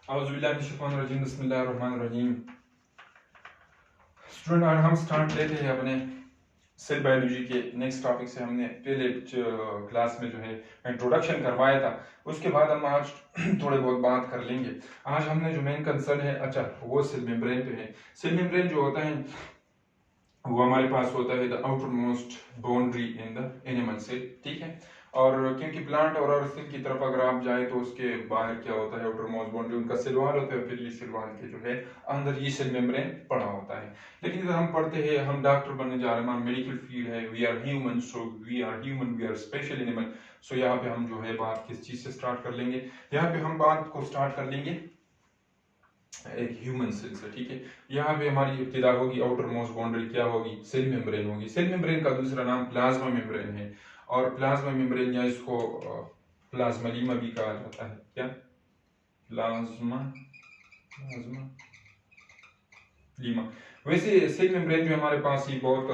औज़ुबिल्लाहिमिनश्शैतानिर्रजीम बिस्मिल्लाहिर्रहमानिर्रहीम। स्टूडेंट, आज हम स्टार्ट लेते हैं अपने सेल बायोलॉजी के नेक्स्ट टॉपिक से। हमने पहले क्लास में जो है इंट्रोडक्शन करवाया था, उसके बाद हम आज थोड़े बहुत बात कर लेंगे। आज हमने जो मेन कंसर्न है वो सेल मेम्ब्रेन पे है। सेल मेम्ब्रेन जो होता है वो हमारे पास होता है the outermost boundary in the animal cell, ठीक है। और क्योंकि प्लांट और सेल की तरफ अगर आप जाए तो उसके बाहर क्या होता है, आउटर मोस्ट बाउंड्री उनका सेल वॉल होता है, फिर ये सेल वॉल के जो है अंदर ये सेल मेम्ब्रेन पड़ा होता है। लेकिन इधर हम पढ़ते हैं, हम डॉक्टर बनने जा रहे हैं, हमारा मेडिकल फील्ड है, we are human, so we are human, we are special animal. So यहाँ पे हम जो है बात किस चीज से स्टार्ट कर लेंगे, यहाँ पे हम बात को स्टार्ट कर लेंगे एक ह्यूमन सेल से, ठीक है। यहाँ पे हमारी इब्तिदा होगी, आउटर मोस्ट बाउंड्री क्या होगी, सेल मेम्ब्रेन होगी। सेल मेम्ब्रेन का दूसरा नाम प्लाज्मा मेम्ब्रेन है, और प्लाज्मा मेम्ब्रेन या इसको प्लाज्मालीमा भी कहा जाता है। क्या? Plasma plasma Lima. वैसे सेल मेम्ब्रेन जो हमारे पास ही बहुत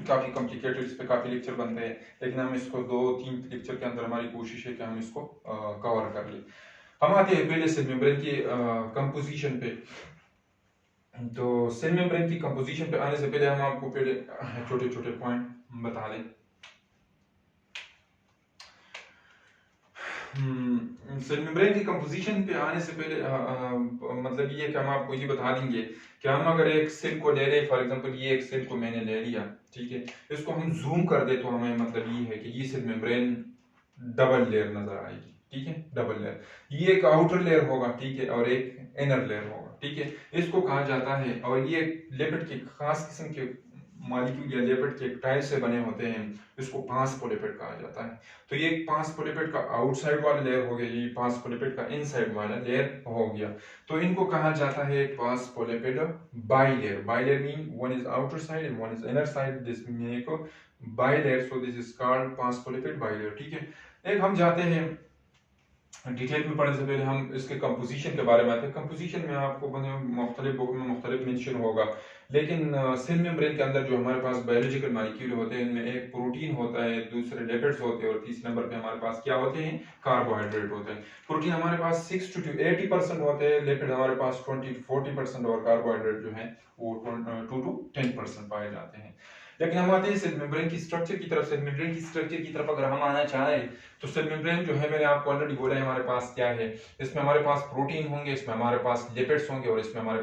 काफी कॉम्प्लिकेटेड, इस पे काफी लेक्चर बनते हैं, लेकिन हम इसको 2-3 लेक्चर के अंदर हमारी कोशिश है कि हम इसको कवर कर ले। हम आते हैं पहले सेल मेम्ब्रेन की कंपोजिशन पे। तो सेल मेम्ब्रेन की कंपोजिशन पे आने से पहले हम आपको पहले छोटे छोटे पॉइंट बता दें। सेल मेम्ब्रेन की कंपोजिशन पे आने से पहले मतलब ये कि हम आपको ये बता देंगे कि हम अगर एक सेल को ले लें, फॉर एग्जांपल ये एक सेल को मैंने ले लिया, ठीक है, इसको हम जूम कर दे तो हमें मतलब ये है कि ये सेल मेम्ब्रेन डबल लेयर नजर आएगी, ठीक है, डबल लेयर। ये एक आउटर लेयर होगा, ठीक है, और एक इनर लेयर होगा, ठीक है। इसको कहा जाता है, और ये लिपिड के खास किस्म के मॉलिक्यूल या लिपिड के टाइप से बने होते हैं, इसको पांसफोलिपिड कहा जाता है। तो ये पांसफोलिपिड का आउटसाइड वाला लेयर हो गया, ये पांसफोलिपिड का इनसाइड वाला लेयर हो गया। तो इनको कहा जाता है phospholipid bilayer. Bilayer mean one is outer side and one is inner side, this make bilayer, so this is called phospholipid bilayer, ठीक है। एक हम जाते हैं डिटेल में पढ़ने से पहले हम इसके कंपोजिशन के बारे में आते हैं। कंपोजिशन में आपको मुख्तलिफ बुक में मुख्तलिफ मेंशन होगा, लेकिन सेल मेम्ब्रेन के अंदर जो हमारे पास बायोलॉजिकल मॉलिक्यूल होते हैं, इनमें एक प्रोटीन होता है, दूसरे लिपिड्स होते हैं, और तीसरे नंबर पे हमारे पास क्या होते हैं, कार्बोहाइड्रेट होते हैं। प्रोटीन हमारे पास 60 to 80% होते हैं, लिपिड हमारे पास 20 to 40%, और कार्बोहाइड्रेट जो है वो 2 to 10% पाए जाते हैं। लेकिन हम आते हैं सेल मेम्ब्रेन की स्ट्रक्चर की तरफ। सेल मेम्ब्रेन की स्ट्रक्चर की तरफ अगर हम आना चाहें तो सेल मेम्ब्रेन जो है, मैंने आपको ऑलरेडी बोला है हमारे पास क्या है। इसमें हमारे पास प्रोटीन होंगे, इसमें हमारे पास लिपिड्स होंगे, और इसमें हमारे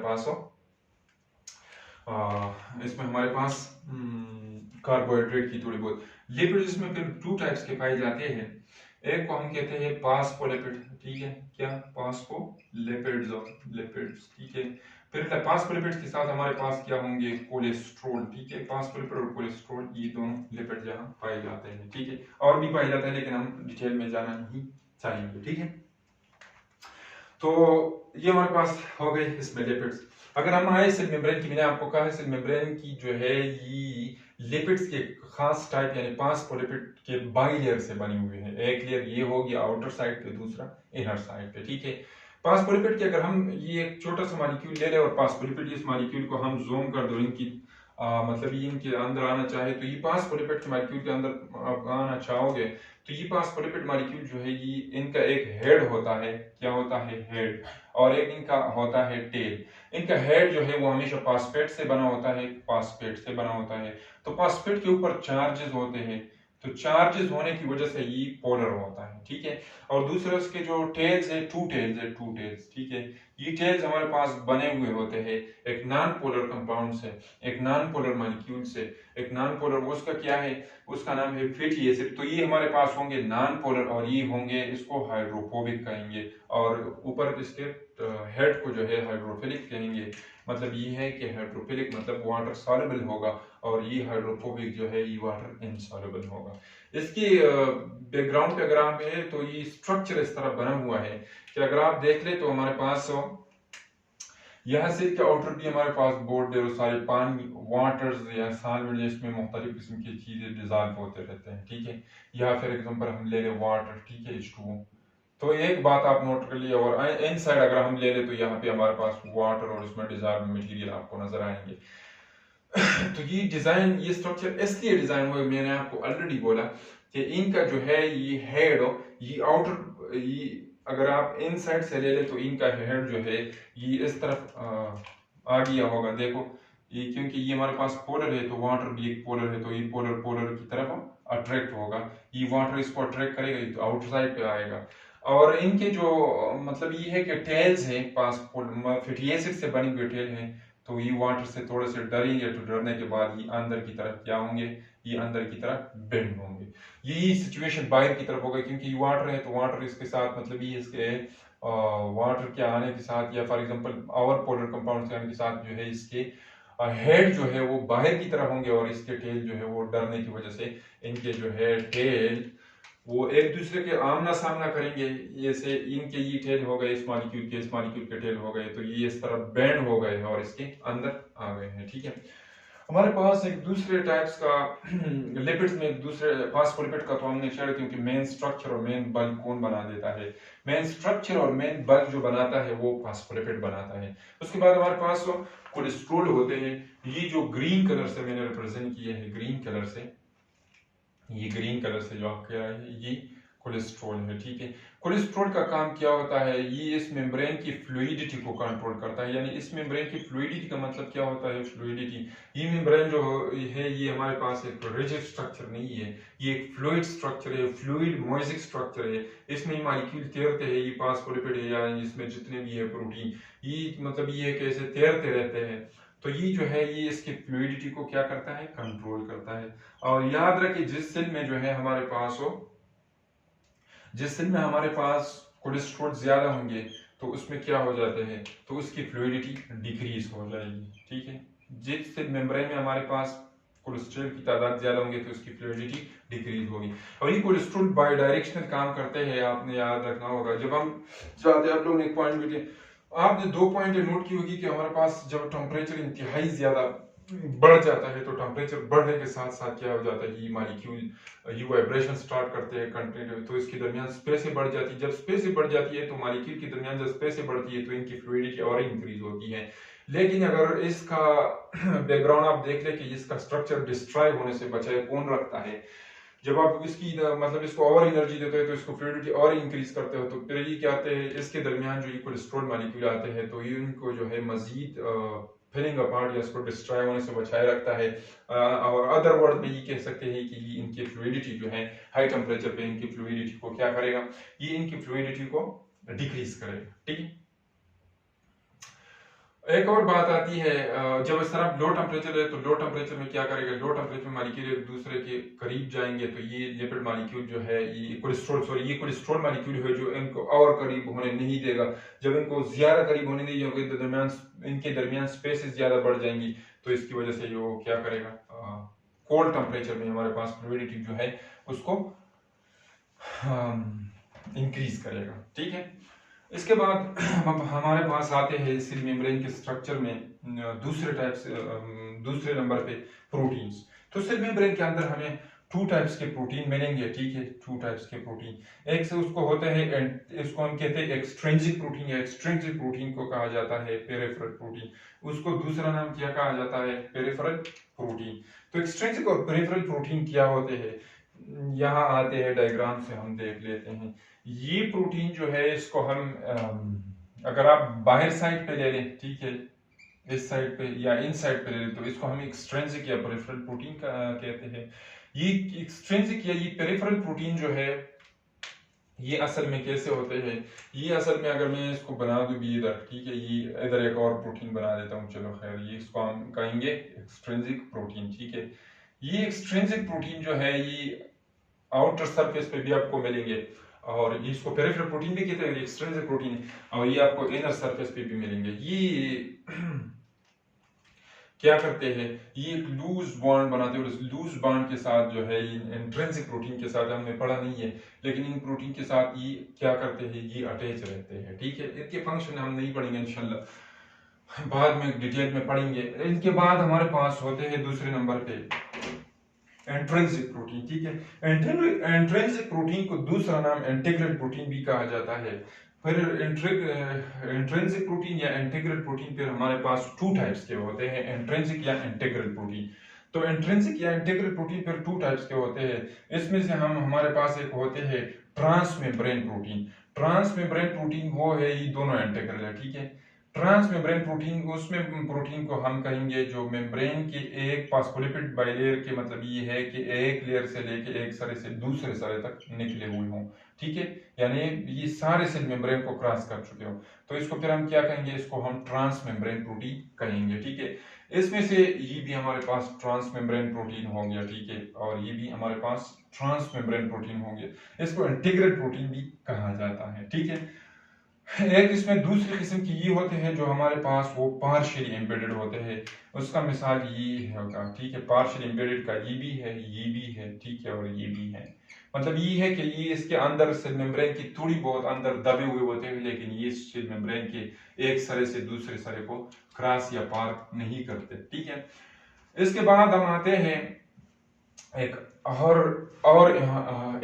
पास कार्बोहाइड्रेट की थोड़ी बहुत। लिपिड्स इसमें फिर 2 टाइप्स के पाए जाते हैं। एक को हम कहते हैं पासफोलिपिड, ठीक है, क्या? पासफोलिपिड्स और लिपिड्स, ठीक है। फिर पासफोलिपिड्स के साथ हमारे पास क्या होंगे, कोलेस्ट्रॉल, ठीक है। पासफोलिपिड और कोलेस्ट्रॉल ये दोनों लिपिड यहाँ पाए जाते हैं, ठीक है। और भी पाए जाते हैं, लेकिन हम डिटेल में जाना नहीं चाहेंगे, ठीक है। तो ये हमारे पास हो गए इसमें लिपिड्स। अगर हम आए सेल मेम्ब्रेन की, मैंने आपको कहा है सेल मेम्ब्रेन की जो है ये लिपिड्स के खास टाइप यानी पासफोलिपिड के बाई लेयर से बनी हुई है। एक लेयर ये होगी आउटर साइड पे, दूसरा इनर साइड पे, ठीक है। पासफोलिपिड के अगर हम ये एक छोटा सा मॉलिक्यूल ले लें, और पासफोलिपिड इस मॉलिक्यूल को हम जूम कर दो, इनकी मतलब ये इनके अंदर आना चाहे तो ये पासफोलिपिड के मॉलिक्यूल के अंदर आप आना चाहोगे तो ये पासफोलिपिड मॉलिक्यूल जो है ये इनका एक हेड होता है, क्या होता है, हेड, और एक इनका होता है टेल। इनका हेड जो है वो हमेशा फास्फेट से बना होता है, फास्फेट से बना होता है। तो फास्फेट के ऊपर चार्जेस होते हैं, तो चार्जेस होने की वजह से ये पोलर होता है, ठीक है। और दूसरे उसके जो टेल्स है, टू टेल्स, ठीक है। ये टेल्स हमारे पास बने हुए होते हैं एक नॉन पोलर कंपाउंड से, एक नॉन पोलर मॉलिक्यूल से। एक नॉन पोलर, उसका क्या है, उसका नाम है फैटी एसिड। तो ये हमारे पास होंगे नॉन पोलर, और ये होंगे, इसको हाइड्रोफोबिक कहेंगे, और ऊपर इसके हेड को जो है हाइड्रोफिलिक कहेंगे। मतलब ये है कि हाइड्रोफिलिक मतलब वाटर सॉल्युबल होगा, और ये हाइड्रोफोबिक जो है ये वाटर इनसॉल्युबल होगा। इसकी बैकग्राउंड पे अगर आप है तो ये स्ट्रक्चर इस तरह बना हुआ है कि अगर आप देख ले तो हमारे पास यहाँ से के आउटर भी हमारे पास बोर्ड है, सारे पानी वाटर्स या सॉल्वेंट जिसमें मुख्तलिफ किस्म की चीजें डिजॉल्व होते रहते हैं, ठीक है। या फिर एग्जांपल हम ले लें वाटर, ठीक है, H2O। तो एक बात आप नोट कर लिए, और इन साइड अगर हम ले लें तो यहाँ पे हमारे पास वाटर और उसमें डिजॉल्व मटेरियल आपको नजर आएंगे। तो ये डिजाइन, ये स्ट्रक्चर इसलिए डिजाइन हुआ, मैंने आपको ऑलरेडी बोला कि इनका जो है ये हेड, ये आउटर, ये अगर आप इन साइड से ले लें तो इनका हेड जो है ये इस तरफ आ गया होगा, देखो ये, क्योंकि ये हमारे पास पोलर है तो वाटर भी एक पोलर है, तो ये पोलर पोलर की तरफ अट्रैक्ट होगा, ये वाटर इसको अट्रैक्ट करेगा तो आउटसाइड पे आएगा। और इनके जो मतलब ये है कि टेल्स है पास फैटी एसिड से बनी हुई टेल है, तो ये वाटर से थोड़े से डरेंगे, तो डरने के बाद ये अंदर की तरफ क्या होंगे, ये अंदर की तरफ बेंड होंगे। यही सिचुएशन बाहर की तरफ होगा, क्योंकि ये वाटर है तो वाटर इसके साथ मतलब ये इसके वाटर के आने के साथ या फॉर एग्जांपल और पोलर कंपाउंड के आने के साथ जो है इसके हेड जो है वो बाहर की तरफ होंगे, और इसके टेल जो है वो डरने की वजह से इनके जो है टेल वो एक दूसरे के आमना सामना करेंगे। जैसे इनके ये टेल हो गए इस मालिक्यूल के टेल हो गए, तो ये इस तरह बैंड हो गए हैं और इसके अंदर आ गए हैं, ठीक है। हमारे पास एक दूसरे टाइप्स का लिपिड्स में एक दूसरे फॉस्फोलिपिड का तो हमने शेयर, क्योंकि मेन स्ट्रक्चर और मेन बल्क कौन बना देता है, मेन स्ट्रक्चर और मेन बल्क जो बनाता है वो फॉस्फोलिपिड बनाता है। उसके बाद हमारे पास कोलेस्ट्रॉल होते हैं, ये जो ग्रीन कलर से मैंने रिप्रेजेंट किए हैं, ग्रीन कलर से, ये ग्रीन कलर से जो आप कह रहे हैं ये कोलेस्ट्रॉल है, ठीक है। कोलेस्ट्रॉल का काम क्या होता है, ये इस मेम्ब्रेन की फ्लूइडिटी को कंट्रोल करता है, यानी इस मेम्ब्रेन की फ्लूइडिटी का मतलब क्या होता है, फ्लूइडिटी, ये मेम्ब्रेन जो है ये हमारे पास एक रिजिड स्ट्रक्चर नहीं है, ये एक फ्लूइड स्ट्रक्चर है, फ्लूइड मोइजिक स्ट्रक्चर है, इसमें मॉलिक्यूल तैरते हैं, ये फॉस्फोलिपिड है या इसमें जितने भी है प्रोटीन, ये मतलब ये है कि ऐसे तैरते रहते हैं, तो ये जो है ये इसकी फ्लूइडिटी को क्या करता है, कंट्रोल करता है। और याद रखिए जिस सेल में जो है हमारे पास जिस सेल में हमारे पास कोलेस्ट्रॉल ज्यादा होंगे तो उसमें क्या हो जाते हैं, तो उसकी फ्लूइडिटी डिक्रीज हो जाएगी, ठीक है। जिस सेल मेम्ब्रेन में हमारे पास कोलेस्ट्रॉल की तादाद ज्यादा होंगे तो उसकी फ्लूइडिटी डिक्रीज होगी। और ये कोलेस्ट्रॉल बाई डायरेक्शनल काम करते हैं, आपने याद रखना होगा। जब हम चाहते हैं, आप लोगों ने एक पॉइंट भी, आपने 2 पॉइंट नोट की होगी कि हमारे पास जब टेम्परेचर इंतहाई ज्यादा बढ़ जाता है तो टेम्परेचर बढ़ने के साथ साथ क्या हो जाता है, ये मॉलिक्यूल ये वाइब्रेशन स्टार्ट करते हैं कंटेंट, तो इसके दरमियान स्पेस बढ़ जाती है। जब स्पेस बढ़ जाती है तो मॉलिक्यूल के दरमियान जब स्पेस बढ़ती है तो इनकी फ्लूइडिटी और इंक्रीज होती है। लेकिन अगर इसका बैकग्राउंड आप देख ले कि इसका स्ट्रक्चर डिस्ट्रॉय होने से बचाए कौन रखता है, जब आप इसकी मतलब इसको और एनर्जी देते हो तो इसको फ्लूइडिटी और इंक्रीज करते हो, तो फिर ये क्या आते हैं, इसके दरमियान जो ये कोलेस्ट्रॉल मॉलिक्यूल आते हैं तो ये इनको जो है मजीद फिलिंग अपार्ट या इसको डिस्ट्रॉय होने से बचाए रखता है। और अदर वर्ड में ये कह सकते हैं कि ये इनकी फ्लूइडिटी जो है हाई टेम्परेचर पे इनकी फ्लूइडिटी को क्या करेगा, ये इनकी फ्लूइडिटी को डिक्रीज करेगा, ठीक है। एक और बात आती है, जब इस तरह लो टेम्परेचर है तो लो टेम्परेचर में क्या करेगा, लो टेम्परेचर में मॉलिक्यूल एक दूसरे के करीब जाएंगे तो ये लिपिड मॉलिक्यूल जो है ये कोलेस्ट्रॉल मॉलिक्यूल है जो इनको और करीब होने नहीं देगा। जब इनको ज्यादा करीब होने नहीं देगा, इनके दरमियान स्पेसेस ज्यादा बढ़ जाएंगी, तो इसकी वजह से वो क्या करेगा, कोल्ड टेम्परेचर में हमारे पास फ्लूइडिटी जो है उसको इंक्रीज करेगा, ठीक है। इसके बाद हमारे पास आते हैं सेल मेम्ब्रेन के स्ट्रक्चर में दूसरे टाइप से दूसरे नंबर पे प्रोटीन्स। तो सेल मेम्ब्रेन के अंदर हमें 2 टाइप्स के प्रोटीन मिलेंगे, ठीक है, 2 टाइप्स के प्रोटीन। एक से उसको होते हैं, इसको हम कहते हैं एक्सट्रिंसिक प्रोटीन, या एक्सट्रिंसिक प्रोटीन को कहा जाता है पेरिफेरल प्रोटीन, उसको दूसरा नाम क्या कहा जाता है, पेरिफेरल प्रोटीन। तो एक्सट्रिंसिक और पेरिफेरल प्रोटीन क्या होते हैं, यहाँ आते हैं, डायग्राम से हम देख लेते हैं। ये प्रोटीन जो है इसको हम अगर आप बाहर साइड पे ले लें, ठीक है, इस साइड पे या इन साइड पे ले लें, तो इसको हम एक्सट्रिंसिक या पेरिफेरल प्रोटीन का कहते हैं। ये एक्सट्रिंसिक या ये पेरिफेरल प्रोटीन जो है ये असल में कैसे होते हैं, ये असल में अगर मैं इसको बना दूं भी इधर, ठीक है, ये इधर एक और प्रोटीन बना देता हूँ, चलो खैर, ये इसको हम कहेंगे एक्सट्रिंसिक प्रोटीन, ठीक है। ये एक्सट्रिंसिक प्रोटीन जो है ये आउटर सरफेस पे भी आपको मिलेंगे, और इसको पेरिफेरल प्रोटीन भी कहते हैं, एक्सट्रिंसिक प्रोटीन, और ये आपको इनर सरफेस पे भी मिलेंगे। ये क्या करते हैं, ये एक लूज बॉन्ड बनाते हैं, और इस लूज बॉन्ड के साथ जो है इंट्रिंसिक प्रोटीन के साथ हमने पढ़ा नहीं है, लेकिन इन प्रोटीन के साथ ये क्या करते हैं, ये अटैच रहते हैं, ठीक है। इनके फंक्शन हम नहीं पढ़ेंगे इंशाल्लाह, बाद में डिटेल में पढ़ेंगे। इनके बाद हमारे पास होते हैं दूसरे नंबर पे इंट्रिंसिक प्रोटीन, ठीक है। इंट्रिंसिक प्रोटीन को दूसरा नाम इंटीग्रल प्रोटीन भी कहा जाता है। फिर इंट्रिंसिक प्रोटीन या इंटीग्रल प्रोटीन फिर हमारे पास 2 टाइप्स के होते हैं, इंट्रिंसिक या इंटीग्रल प्रोटीन। तो इंट्रिंसिक या इंटीग्रल प्रोटीन फिर 2 टाइप्स के होते हैं। इसमें से हमारे पास एक होते हैं transmembrane protein. Transmembrane protein वो है, ये दोनों इंटीग्रल है, ठीक है। ट्रांस मेम्ब्रेन प्रोटीन, उसमें प्रोटीन को हम कहेंगे जो मेम्ब्रेन के एक फॉस्फोलिपिड बाइलेयर के, मतलब ये है कि एक लेयर से लेके एक सरे से दूसरे सरे तक निकले हुए हों, ठीक है, यानी ये सारे सेल मेम्ब्रेन को क्रॉस कर चुके हो, तो इसको फिर हम क्या कहेंगे, इसको हम ट्रांस मेम्ब्रेन प्रोटीन कहेंगे, ठीक है। इसमें से ये भी हमारे पास ट्रांस मेम्ब्रेन प्रोटीन हो गया, ठीक है, और ये भी हमारे पास ट्रांस मेम्ब्रेन प्रोटीन हो गया, इसको इंटीग्रल प्रोटीन भी कहा जाता है, ठीक है। एक इसमें दूसरी किस्म की ये होते हैं जो हमारे पास वो पार्शियली एम्बेडेड होते हैं, उसका मिसाल ये होगा, ठीक है, पार्शियली एम्बेडेड का ये भी है, ये भी है, ठीक है, और ये भी है, मतलब ये है कि ये इसके अंदर सेल मेम्ब्रेन की थोड़ी बहुत अंदर दबे हुए होते हैं, लेकिन ये सेल मेम्ब्रेन के एक सरे से दूसरे सरे को क्रॉस या पार नहीं करते, ठीक है। इसके बाद हम आते हैं एक और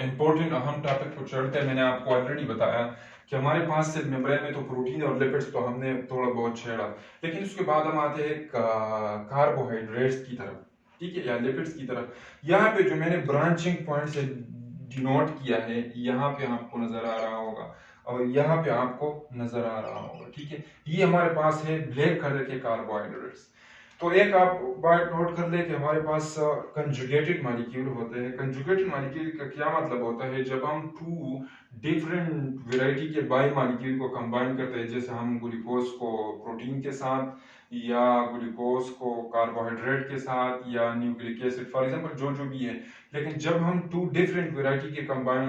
इम्पोर्टेंट अहम टॉपिक को चढ़ते हैं। मैंने आपको ऑलरेडी बताया कि हमारे पास सेल मेम्ब्रेन में तो प्रोटीन और लिपिड्स तो हमने थोड़ा बहुत छेड़ा, लेकिन उसके बाद हम आते हैं कार्बोहाइड्रेट्स की तरफ, ठीक है, या लिपिड्स की तरफ। यहाँ पे जो मैंने ब्रांचिंग पॉइंट से डिनोट किया है, यहाँ पे आपको नजर आ रहा होगा और यहाँ पे आपको नजर आ रहा होगा, ठीक है, ये हमारे पास है ब्लैक कलर के कार्बोहाइड्रेट्स। तो एक आप बात नोट कर ले कि हमारे पास कंजुगेटेड मॉलिक्यूल होते हैं। कंजुगेटेड मॉलिक्यूल का क्या मतलब होता है, जब हम टू डिफरेंट वैरायटी के बाई मॉलिक्यूल को कंबाइन करते हैं, जैसे हम ग्लूकोज को प्रोटीन के साथ, या ग्लूकोज को कार्बोहाइड्रेट के साथ, या न्यूक्लिक एसिड फॉर एग्जांपल, जो जो भी है, लेकिन जब हम टू डिफरेंट वैरायटी के कंबाइन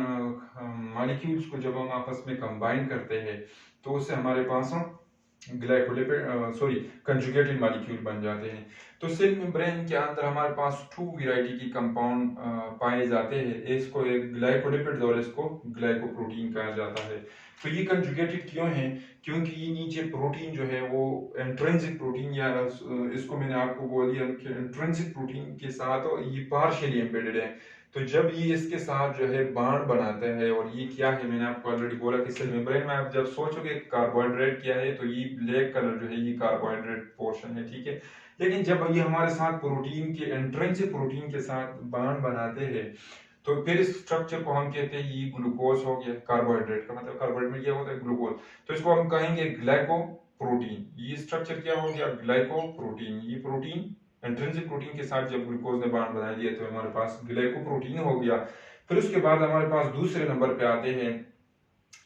मॉलिक्यूल्स को जब हम आपस में कंबाइन करते हैं, तो उससे हमारे पास ग्लाइकोलिपिड सॉरी कंजुगेटेड मॉलिक्यूल बन जाते हैं। तो सेल मेम्ब्रेन के अंदर हमारे पास टू वैरायटी की कंपाउंड पाए जाते हैं, इसको एक ग्लाइकोलिपिड और इसको ग्लाइकोप्रोटीन कहा जाता है। तो ये कंजुगेटेड क्यों है, क्योंकि ये नीचे प्रोटीन जो है वो इंट्रिंसिक प्रोटीन, या इसको मैंने आपको बोल दिया कि इंट्रिंसिक प्रोटीन के साथ ये पार्शियली एम्बेडेड है। तो जब ये इसके साथ जो है बांड बनाते हैं, और ये क्या है, मैंने आपको ऑलरेडी बोला कि सेल मेम्ब्रेन में आप जब सोचोगे कार्बोहाइड्रेट क्या है, तो ये ब्लैक कलर जो है ये कार्बोहाइड्रेट पोर्शन है, ठीक है। लेकिन जब ये हमारे साथ प्रोटीन के इंट्रिंसिक प्रोटीन के साथ बांड बनाते हैं, तो फिर इस स्ट्रक्चर को हम कहते हैं ये ग्लूकोज हो गया, कार्बोहाइड्रेट का मतलब कार्बोहाइड्रेट में क्या होता है, ग्लूकोज, तो इसको हम कहेंगे ग्लाइकोप्रोटीन। ये स्ट्रक्चर क्या हो गया, ग्लाइकोप्रोटीन। ये प्रोटीन इंट्रिंसिक प्रोटीन के साथ जब ग्लूकोज ने बांड बना दिया तो हमारे पास ग्लाइकोप्रोटीन हो गया। फिर उसके बाद हमारे पास दूसरे नंबर पे आते हैं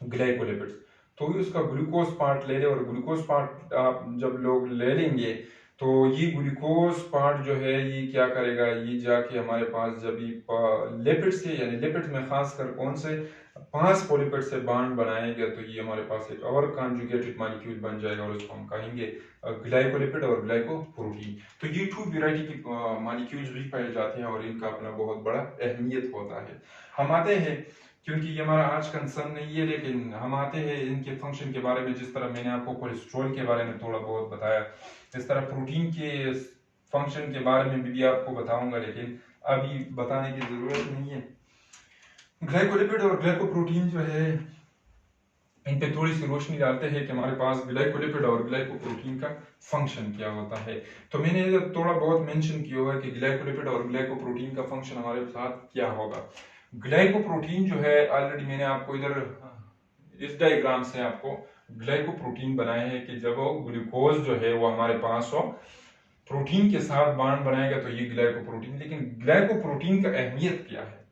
ग्लाइकोलिपिड्स। तो उसका ग्लूकोज पार्ट ले ले, और ग्लूकोज पार्ट आप जब लोग ले लेंगे तो ये ग्लूकोज पार्ट जो है ये क्या करेगा, ये जाके हमारे पास जब ये लिपिड से, यानी लिपिड में खासकर कौन से 5 पॉलीपेड से बांड बनाएगा, तो ये हमारे पास एक और कॉन्जुगेटेड मॉलिक्यूल बन जाएगा, और उसको हम कहेंगे ग्लाइकोलिपिड और ग्लाइकोप्रोटीन। तो ये टू वैरायटी की मॉलिक्यूल्स भी पाए जाते हैं, और इनका अपना बहुत बड़ा अहमियत होता है। हम आते हैं, क्योंकि ये हमारा आज कंसर्न नहीं है, लेकिन हम आते हैं इनके फंक्शन के बारे में। जिस तरह मैंने आपको कोलेस्ट्रॉल के बारे में थोड़ा बहुत बताया, इस तरह प्रोटीन के फंक्शन के बारे में भी आपको बताऊंगा, लेकिन अभी बताने की जरूरत नहीं है। ग्लाइकोलिपिड और ग्लाइकोप्रोटीन जो है, इन पे थोड़ी सी रोशनी डालते हैं कि हमारे पास ग्लाइकोलिपिड और ग्लाइकोप्रोटीन का फंक्शन क्या होता है। तो मैंने थोड़ा बहुत मेंशन किया हुआ है कि ग्लाइकोलिपिड और ग्लाइकोप्रोटीन का फंक्शन हमारे साथ क्या होगा। ग्लाइकोप्रोटीन जो है, ऑलरेडी मैंने आपको इधर इस डायग्राम से आपको ग्लाइकोप्रोटीन बनाए हैं कि जब वो ग्लूकोज जो है वो हमारे पास हो प्रोटीन के साथ बांड बनाएगा तो ये ग्लाइकोप्रोटीन। लेकिन ग्लाइकोप्रोटीन का अहमियत क्या है,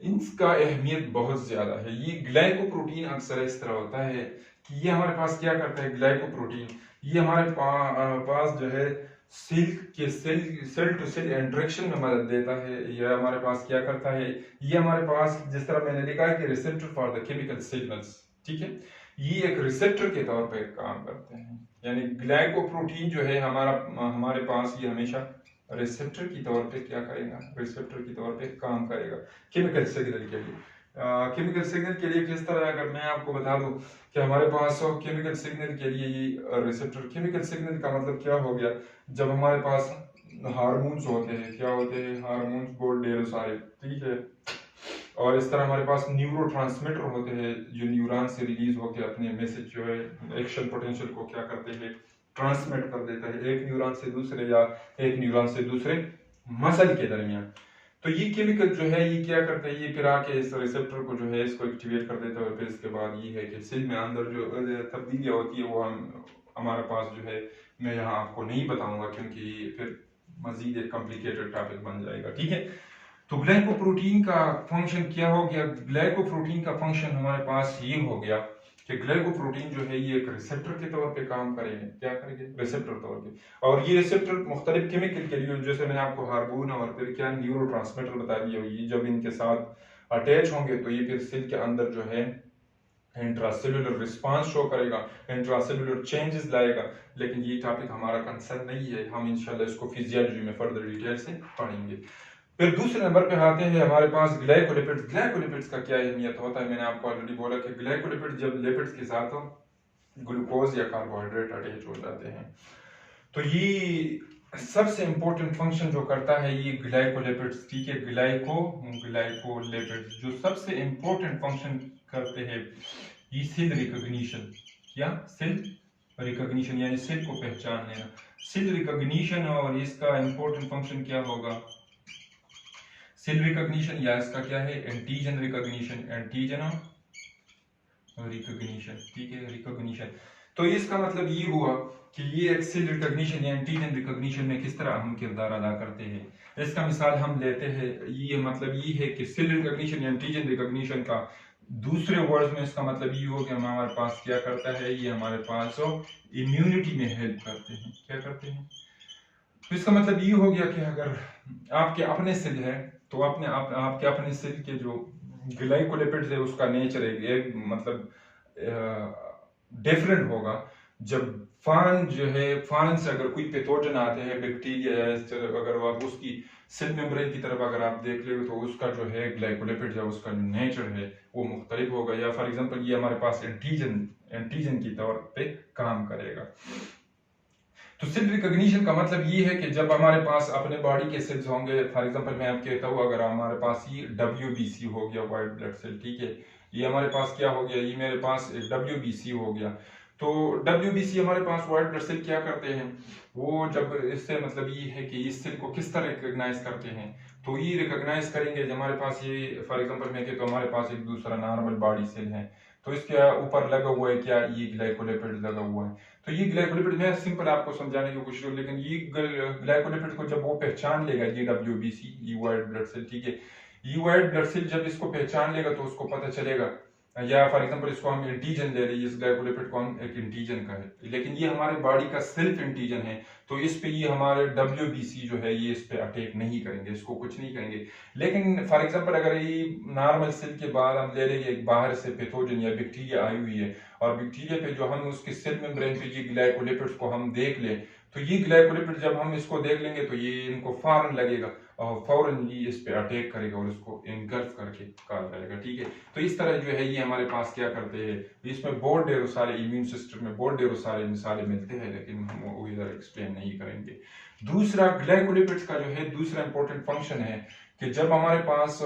इसका अहमियत बहुत ज्यादा है। ये ग्लाइकोप्रोटीन अक्सर इस तरह होता है कि ये हमारे पास क्या करता है, ग्लाइकोप्रोटीन ये हमारे पास जो है सेल टू सेल इंटरेक्शन में मदद देता है। यह हमारे पास क्या करता है, ये हमारे पास जिस तरह मैंने लिखा है कि receptor for the chemical signals, ठीक है, ये एक रिसेप्टर के तौर पे काम करते हैं। यानी ग्लाइकोप्रोटीन जो है हमारे पास ये हमेशा रिसेप्टर की तौर पे क्या करेगा, रिसेप्टर की तौर पे काम करेगा केमिकल सिग्नल के लिए। केमिकल सिग्नल के लिए किस तरह, अगर मैं आपको बता दूं कि हमारे पास केमिकल सिग्नल के लिए ये रिसेप्टर, केमिकल सिग्नल का मतलब क्या हो गया, जब हमारे पास हार्मोन्स होते हैं, क्या होते हैं, हार्मोन्स बहुत ढेर सारे, ठीक है, और इस तरह हमारे पास न्यूरोट्रांसमीटर होते हैं जो न्यूरॉन से रिलीज होकर अपने मैसेज जो है एक्शन पोटेंशियल को क्या करते हैं, ट्रांसमिट कर देता है एक न्यूरॉन से दूसरे, या एक न्यूरॉन से दूसरे मसल के दरमियान। तो ये केमिकल जो है ये क्या करता है, ये फिर आके इस रिसेप्टर को जो है इसको एक्टिवेट कर देता है, और फिर इसके बाद ये है कि सेल में अंदर जो तब्दीलियाँ होती है वो हमारे पास जो है, मैं यहाँ आपको नहीं बताऊंगा क्योंकि फिर मजीद एक कॉम्प्लिकेटेड टॉपिक बन जाएगा, ठीक है। तो ग्लाइकोप्रोटीन का फंक्शन क्या हो गया, ग्लाइकोप्रोटीन का फंक्शन हमारे पास ये हो गया कि ग्लाइकोप्रोटीन जो है ये एक रिसेप्टर के तौर पे काम करेंगे, क्या करेंगे, रिसेप्टर तौर पे। और ये रिसेप्टर मुख्तलिफ केमिकल के लिए, जैसे मैंने आपको हार्मोन और फिर क्या न्यूरोट्रांसमीटर बता दिया, ये जब इनके साथ अटैच होंगे तो ये फिर सेल के अंदर जो है इंट्रासेलुलर रिस्पांस शो करेगा, इंट्रासेलुलर चेंजेस लाएगा। लेकिन ये टॉपिक हमारा कंसर्न नहीं है, हम इंशाल्लाह इसको फिजियोलॉजी में फर्दर डिटेल से पढ़ेंगे। फिर दूसरे नंबर पे आते हैं हमारे पास ग्लाइकोलिपिड्स। ग्लाइकोलिपिड्स का क्या अहमियत होता है, मैंने आपको ऑलरेडी बोला कि ग्लाइकोलिपिड जब लिपिड्स के साथ ग्लूकोज या कार्बोहाइड्रेट अटैच हो जाते हैं, तो ये सबसे इंपॉर्टेंट फंक्शन जो करता है ये ग्लाइकोलिपिड्स, ठीक है, ग्लाइकोलिपिड्स जो सबसे इंपॉर्टेंट फंक्शन करते हैं ये सेल रिकॉग्निशन, क्या, सेल रिकॉग्निशन यानी सेल को पहचान लेना, सेल रिकॉग्निशन। और इसका इंपॉर्टेंट फंक्शन क्या होगा, सेल रिकॉग्निशन, या इसका क्या है, एंटीजन रिकॉग्निशन, एंटीजन रिकॉग्निशन, ठीक है, रिकॉग्निशन। तो इसका मतलब ये हुआ कि ये एक सेल रिकॉग्निशन या एंटीजन रिकॉग्निशन में किस तरह अहम किरदार अदा करते हैं। इसका मिसाल हम लेते हैं, ये मतलब ये है कि सेल रिकॉग्निशन या एंटीजन रिकॉग्निशन का दूसरे वर्ड्स में इसका मतलब ये हो कि हमारे पास क्या करता है, ये हमारे पास इम्यूनिटी में हेल्प करते हैं, क्या करते हैं। तो इसका मतलब ये हो गया कि अगर आपके अपने सेल है तो आपके अपने सेल के जो ग्लाइकोलिपिड्स है उसका नेचर एक मतलब डिफरेंट होगा। जब फॉरेन जो है, फॉरेन से अगर कोई पैथोजन आते हैं, बैक्टीरिया या इस तरह, अगर आप उसकी सेल मेम्ब्रेन की तरफ अगर आप देख ले तो उसका जो है ग्लाइकोलिपिड या उसका जो नेचर है वो मुख्तलिफ होगा। या फॉर एग्जांपल ये हमारे पास एंटीजन की तौर पे काम करेगा। तो सेल रिकॉग्निशन का मतलब ये है कि जब हमारे पास अपने बॉडी के सेल्स होंगे, फॉर एग्जांपल मैं आपको कहता हूँ अगर हमारे पास ये WBC हो गया, व्हाइट ब्लड सेल, ठीक है, ये हमारे पास क्या हो गया, ये मेरे पास WBC हो गया। तो WBC हमारे पास व्हाइट ब्लड सेल क्या करते हैं, वो जब इससे मतलब ये है कि इस सेल को किस तरह रिकॉग्नाइज करते हैं, तो ये रिकॉग्नाइज करेंगे जब हमारे पास ये, फॉर एग्जांपल मैं कहता हूँ हमारे पास एक दूसरा नॉर्मल बॉडी सेल है, तो इसके ऊपर लगा हुआ है क्या, ये ग्लाइकोलिपिड लगा हुआ है। तो ये ग्लाइकोलिपिड, मैं सिंपल आपको समझाने की कोशिश करूँ, लेकिन ये ग्लाइकोलिपिड को जब वो पहचान लेगा, ये WBC, ये व्हाइट ब्लड सेल, ठीक है, ये व्हाइट ब्लड सेल जब इसको पहचान लेगा तो उसको पता चलेगा, या फॉर एग्जांपल इसको हम एंटीजन ले रहे हैं, इस ग्लाइकोलिपिड को हम एक एंटीजन का है, लेकिन ये हमारे बॉडी का सेल्फ एंटीजन है, तो इस पे ये हमारे WBC जो है ये इस पे अटैक नहीं करेंगे, इसको कुछ नहीं करेंगे। लेकिन फॉर एग्जांपल अगर ये नॉर्मल सेल के बाद हम ले लेंगे एक बाहर से पैथोजन या बैक्टीरिया आई हुई है, और बैक्टीरिया पे जो हम उसके सेल मेम्ब्रेन पे ये ग्लाइकोलिपिड्स को हम देख ले, तो ये ग्लाइकोलिपिड जब हम इसको देख लेंगे तो ये इनको फौरन लगेगा और फौरन ये इस पे अटैक करेगा और इसको इनगल्फ करके काट जाएगा, ठीक है। तो इस तरह जो है ये हमारे पास क्या करते हैं, इसमें बहुत ढेरों सारे इम्यून सिस्टम में बहुत ढेरों सारे मिसालें मिलते हैं, लेकिन हम वो इधर एक्सप्लेन नहीं करेंगे। दूसरा ग्लाइकोलिपिड्स का जो है दूसरा इंपॉर्टेंट फंक्शन है कि जब हमारे पास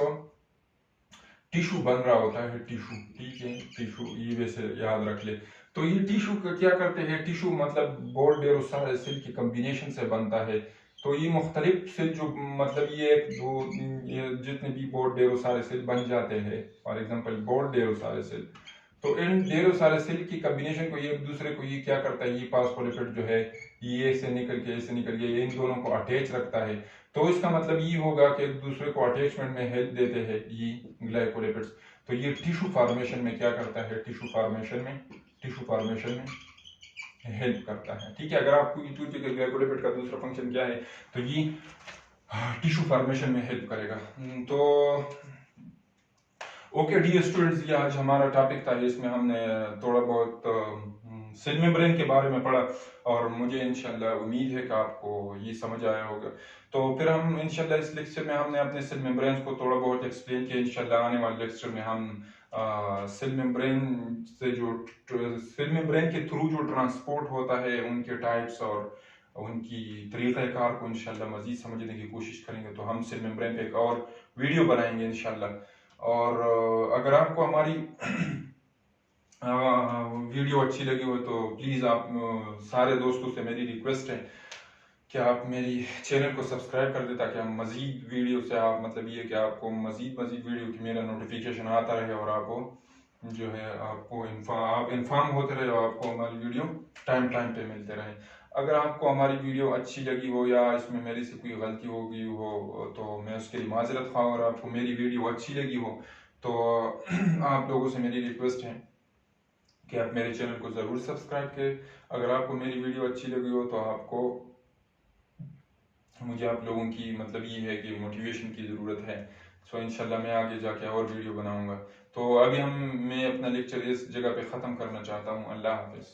टिश्यू बन रहा होता है, टिश्यू, ठीक है, टिश्यू, ये वैसे याद रख ले, तो ये टिश्यू क्या करते हैं, टिश्यू मतलब बहुत ढेरों सारे सेल की कम्बिनेशन से बनता है। तो ये मुख्तलिफ सेल जो मतलब ये जितने भी बहुत ढेरों सारे सेल बन जाते हैं, फॉर एग्जांपल बहुत ढेरों सारे सेल, तो इन ढेरों सारे सेल की कम्बिनेशन को ये एक दूसरे को ये क्या करता है, ये फॉस्फोलिपिड जो है ये से निकल के इन दोनों को अटैच रखता है। तो इसका मतलब ये होगा कि एक दूसरे को अटैचमेंट में हेल्प देते हैं ये ग्लाइकोलिपिड्स। तो ये टिश्यू फॉर्मेशन में क्या करता है, टिश्यू फॉर्मेशन में हेल्प करता है, ठीक है। अगर आपको पूछे कि ग्लाइकोलिपिड का दूसरा फंक्शन क्या है, तो ये टिश्यू फॉर्मेशन में हेल्प करेगा। तो ओके डियर स्टूडेंट्स, ये आज हमारा टॉपिक था, इसमें हमने थोड़ा बहुत सेल मेम्ब्रेन के बारे में पढ़ा, और मुझे इंशाल्लाह उम्मीद है कि आपको ये समझ आया होगा। तो फिर हम इंशाल्लाह इस लेक्चर में हमने अपने सेल मेम्ब्रेन को थोड़ा बहुत एक्सप्लेन किया। इंशाल्लाह आने वाले लेक्चर में हम सेल मेम्ब्रेन के थ्रू जो ट्रांसपोर्ट होता है उनके टाइप्स और उनकी तरीक़ाकार को इंशाल्लाह मज़ीद समझने की कोशिश करेंगे। तो हम सेल मेम्ब्रेन पे एक और वीडियो बनाएंगे इंशाल्लाह। और अगर आपको हमारी वीडियो अच्छी लगी हो तो प्लीज़ आप सारे दोस्तों से मेरी रिक्वेस्ट है कि आप मेरी चैनल को सब्सक्राइब कर दें, ताकि हम मज़ीद वीडियो से आप मतलब ये कि आपको मज़ीद वीडियो की मेरा नोटिफिकेशन आता रहे और आपको जो है आपको आप इन्फॉर्म होते रहे, आपको हमारी वीडियो टाइम पे मिलते रहे। अगर आपको हमारी वीडियो अच्छी लगी हो या इसमें मेरी से कोई गलती हो गई हो तो मैं उसके लिए माजरत ख्वाह, और आपको मेरी वीडियो अच्छी लगी हो तो आप लोगों से मेरी रिक्वेस्ट है कि आप मेरे चैनल को ज़रूर सब्सक्राइब करें। अगर आपको मेरी वीडियो अच्छी लगी हो तो आपको मुझे आप लोगों की मतलब ये है कि मोटिवेशन की ज़रूरत है। सो इंशाल्लाह मैं आगे जाके और वीडियो बनाऊंगा। तो अभी मैं अपना लेक्चर इस जगह पे ख़त्म करना चाहता हूँ। अल्लाह हाफिज़।